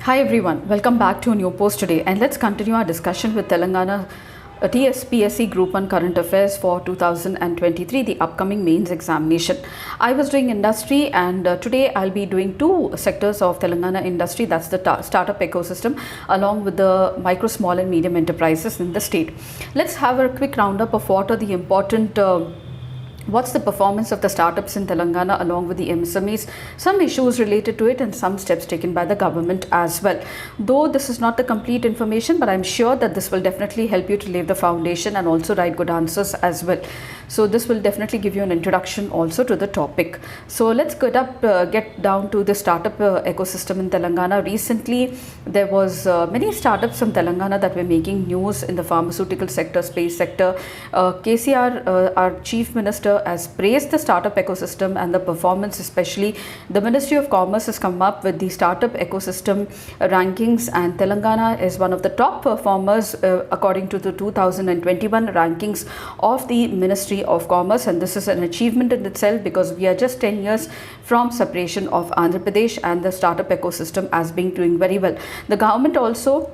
Hi everyone, welcome back to a new post today, and let's continue our discussion with Telangana TSPSC Group 1 Current Affairs for 2023, the upcoming mains examination. I was doing industry, and today I'll be doing two sectors of Telangana industry, that's the startup ecosystem along with the micro, small and medium enterprises in the state. Let's have a quick roundup of what are the important what's the performance of the startups in Telangana along with the MSMEs, some issues related to it and some steps taken by the government as well. Though this is not the complete information, but I'm sure that this will definitely help you to lay the foundation and also write good answers as well. So this will definitely give you an introduction also to the topic. So let's get down to the startup ecosystem in Telangana. Recently, there was many startups from Telangana that were making news in the pharmaceutical sector, space sector. KCR, our Chief Minister, has praised the startup ecosystem and the performance, especially the Ministry of Commerce has come up with the startup ecosystem rankings, and Telangana is one of the top performers according to the 2021 rankings of the Ministry of Commerce, and this is an achievement in itself because we are just 10 years from separation of Andhra Pradesh, and the startup ecosystem has been doing very well. The government also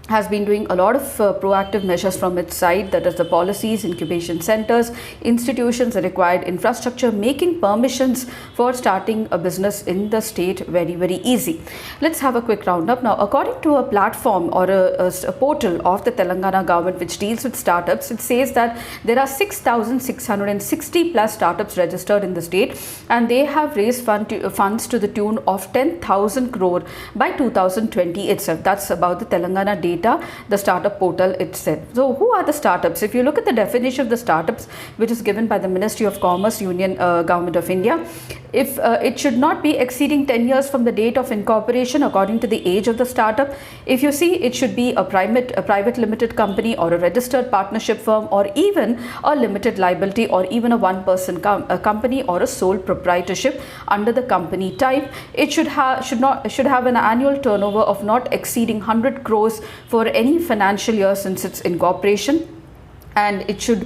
has been doing a lot of proactive measures from its side, that is the policies, incubation centers, institutions, the required infrastructure, making permissions for starting a business in the state very easy. Let's have a quick roundup. Now, according to a platform or a portal of the Telangana government which deals with startups, it says that there are 6,660 plus startups registered in the state, and they have raised funds to the tune of 10,000 crore by 2020 itself. That's about the Telangana data, the startup portal itself. So who are the startups? If you look at the definition of the startups, which is given by the Ministry of Commerce, Union Government of India, if it should not be exceeding 10 years from the date of incorporation according to the age of the startup. If you see, it should be a private limited company or a registered partnership firm or even a limited liability or even a one-person company or a sole proprietorship under the company type. It should have an annual turnover of not exceeding 100 crores for any financial year since its incorporation, and it should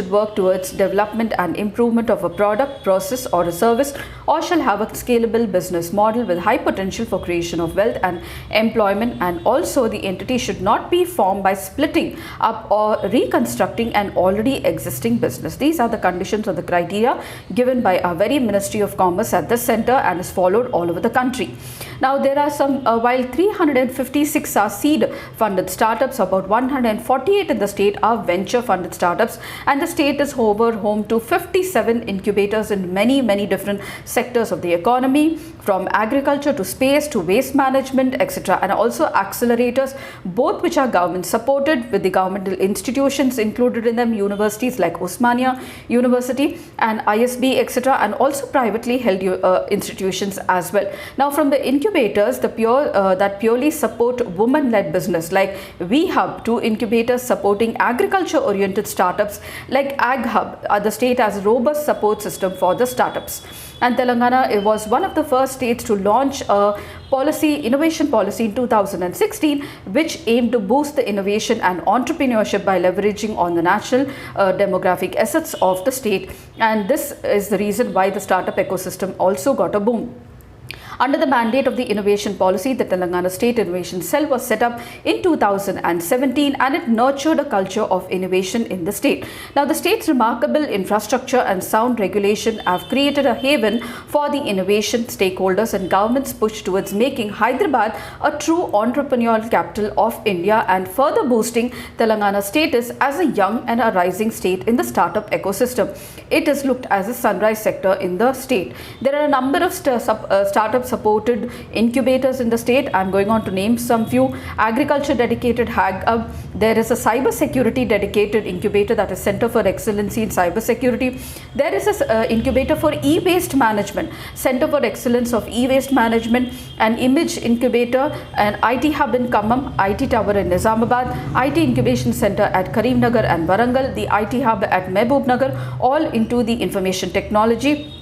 work towards development and improvement of a product, process or a service, or shall have a scalable business model with high potential for creation of wealth and employment. And also the entity should not be formed by splitting up or reconstructing an already existing business. These are the conditions or the criteria given by our very Ministry of Commerce at the center and is followed all over the country. Now, there are some, while 356 are seed funded startups, about 148 in the state are venture funded startups, and the state is home to 57 incubators in many different sectors of the economy, from agriculture to space to waste management, etc., and also accelerators, both which are government supported, with the governmental institutions included in them, universities like Osmania University and ISB, etc., and also privately held institutions as well. Now, from the incubators, that purely support women-led business, like WeHub, two incubators supporting agriculture-oriented startups like AgHub. The state has a robust support system for the startups. And Telangana was one of the first states to launch a innovation policy in 2016, which aimed to boost the innovation and entrepreneurship by leveraging on the national demographic assets of the state. And this is the reason why the startup ecosystem also got a boom. Under the mandate of the innovation policy, the Telangana State Innovation Cell was set up in 2017, and it nurtured a culture of innovation in the state. Now, the state's remarkable infrastructure and sound regulation have created a haven for the innovation stakeholders and government's push towards making Hyderabad a true entrepreneurial capital of India and further boosting Telangana's status as a young and a rising state in the startup ecosystem. It is looked as a sunrise sector in the state. There are a number of startup supported incubators in the state. I'm going on to name some few. Agriculture dedicated HAG. There is a cyber security dedicated incubator, that is Center for Excellency in Cyber Security. There is a incubator for e-waste management, Center for Excellence of E-waste Management, an image incubator, an IT hub in Khammam, IT tower in Nizamabad, IT incubation center at Karimnagar and Warangal, the IT hub at Mehboob, all into the information technology.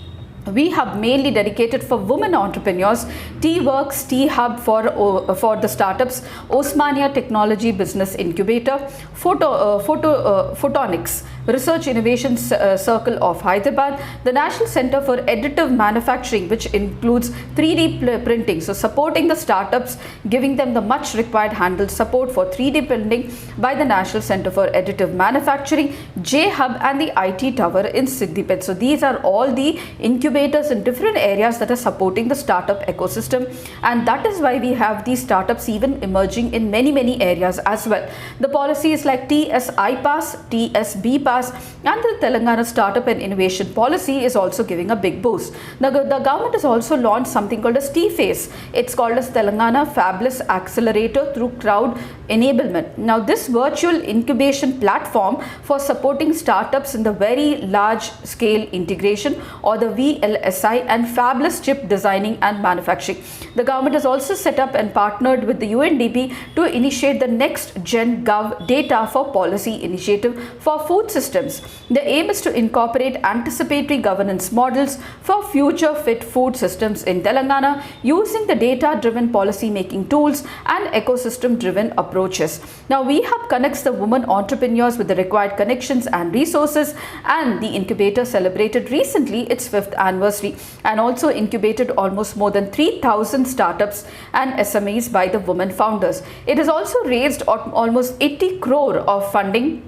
We have mainly dedicated for women entrepreneurs, T-Works, T-Hub for the startups, Osmania Technology Business Incubator, Photonics, Research Innovation Circle of Hyderabad, the National Center for Additive Manufacturing, which includes 3D printing, so supporting the startups, giving them the much required handle support for 3D printing by the National Center for Additive Manufacturing, J-Hub, and the IT Tower in Siddipet. So these are all the incubators in different areas that are supporting the startup ecosystem, and that is why we have these startups even emerging in many areas as well. The policies like TSI Pass, TSB Pass, and the Telangana Startup and Innovation Policy is also giving a big boost. The government has also launched something called as T-Face. It's called as Telangana Fabless Accelerator through Crowd Enablement. Now, this virtual incubation platform for supporting startups in the very large scale integration, or the VLSI, and fabless chip designing and manufacturing. The government has also set up and partnered with the UNDP to initiate the next Gen Gov Data for Policy initiative for food systems. The aim is to incorporate anticipatory governance models for future fit food systems in Telangana using the data-driven policy making tools and ecosystem-driven approaches. Now, VHub connects the women entrepreneurs with the required connections and resources, and the incubator celebrated recently its 5th anniversary and also incubated almost more than 3,000 startups and SMEs by the women founders. It has also raised almost 80 crore of funding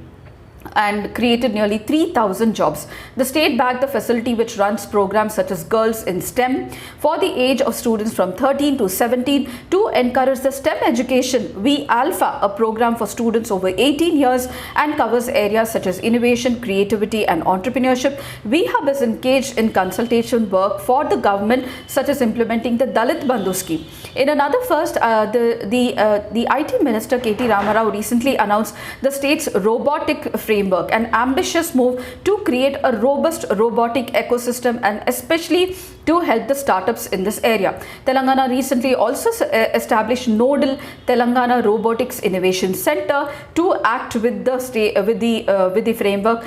and created nearly 3,000 jobs. The state backed the facility, which runs programs such as Girls in STEM for the age of students from 13 to 17 to encourage the STEM education. V Alpha, a program for students over 18 years and covers areas such as innovation, creativity, and entrepreneurship. VHub is engaged in consultation work for the government, such as implementing the Dalit Bandhu scheme. In another first, the IT Minister K.T. Ramarao recently announced the state's robotic framework, an ambitious move to create a robust robotic ecosystem and especially to help the startups in this area. Telangana recently also established Nodal Telangana Robotics Innovation Center to act with the framework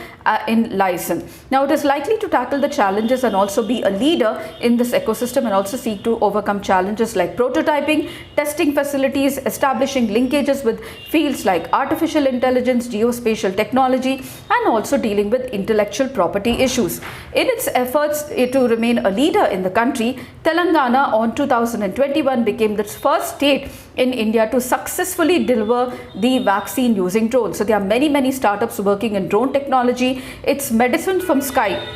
in license. Now, it is likely to tackle the challenges and also be a leader in this ecosystem and also seek to overcome challenges like prototyping, testing facilities, establishing linkages with fields like artificial intelligence, geospatial technology, and also dealing with intellectual property issues. In its efforts to remain a leader in the country, Telangana on 2021 became the first state in India to successfully deliver the vaccine using drones. So there are many startups working in drone technology. It's medicine from sky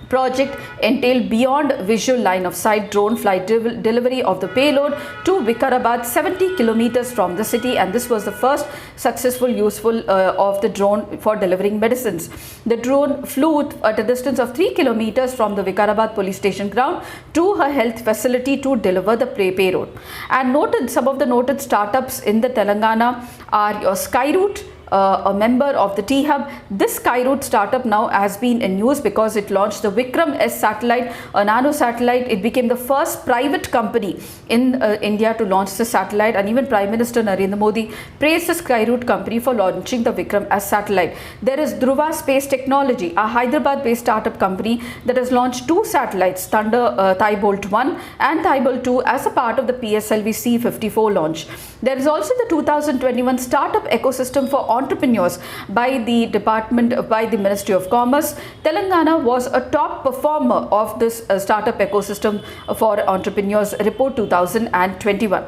project entailed beyond visual line of sight drone flight delivery of the payload to Vikarabad, 70 kilometers from the city, and this was the first successful useful of the drone for delivering medicines. The drone flew at a distance of 3 kilometers from the Vikarabad police station ground to her health facility to deliver the payload. And some of the noted startups in the Telangana are your Skyroot, a member of the T-Hub. This Skyroot startup now has been in news because it launched the Vikram S satellite, a nano satellite. It became the first private company in India to launch the satellite, and even Prime Minister Narendra Modi praised the Skyroot company for launching the Vikram S satellite. There is Dhruva Space Technology, a Hyderabad-based startup company that has launched 2 satellites, Thibault 1 and Thibault 2, as a part of the PSLV C-54 launch. There is also the 2021 Startup Ecosystem for Entrepreneurs by the Ministry of Commerce. Telangana was a top performer of this startup ecosystem for entrepreneurs report 2021.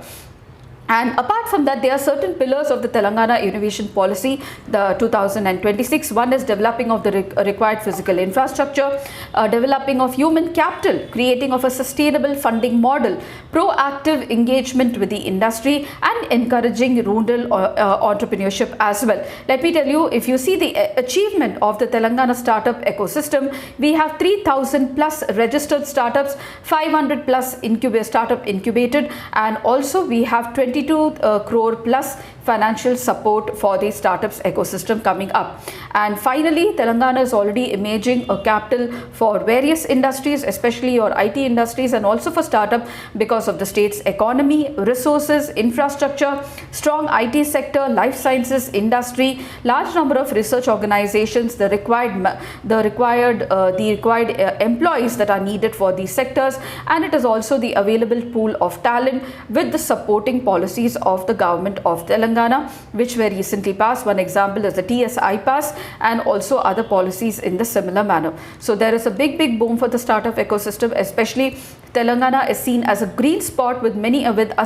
And apart from that, there are certain pillars of the Telangana Innovation Policy, the 2026. One is developing of the required physical infrastructure, developing of human capital, creating of a sustainable funding model, proactive engagement with the industry, and encouraging rural entrepreneurship as well. Let me tell you, if you see the achievement of the Telangana startup ecosystem, we have 3,000 plus registered startups, 500 plus startup incubated, and also we have 22 crore plus financial support for the startups ecosystem coming up. And finally, Telangana is already emerging a capital for various industries, especially your IT industries, and also for startup because of the state's economy, resources, infrastructure, strong IT sector, life sciences industry, large number of research organizations, the required employees that are needed for these sectors, and it is also the available pool of talent with the supporting policy policies of the government of Telangana, which were recently passed. One example is the TSI pass and also other policies in the similar manner. So there is a big boom for the startup ecosystem, especially Telangana is seen as a green spot with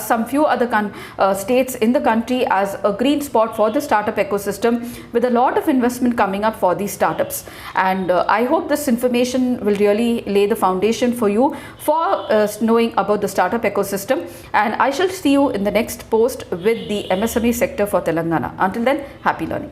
some few other states in the country as a green spot for the startup ecosystem, with a lot of investment coming up for these startups. And I hope this information will really lay the foundation for you for knowing about the startup ecosystem. And I shall see you in the next post with the MSME sector for Telangana. Until then, happy learning.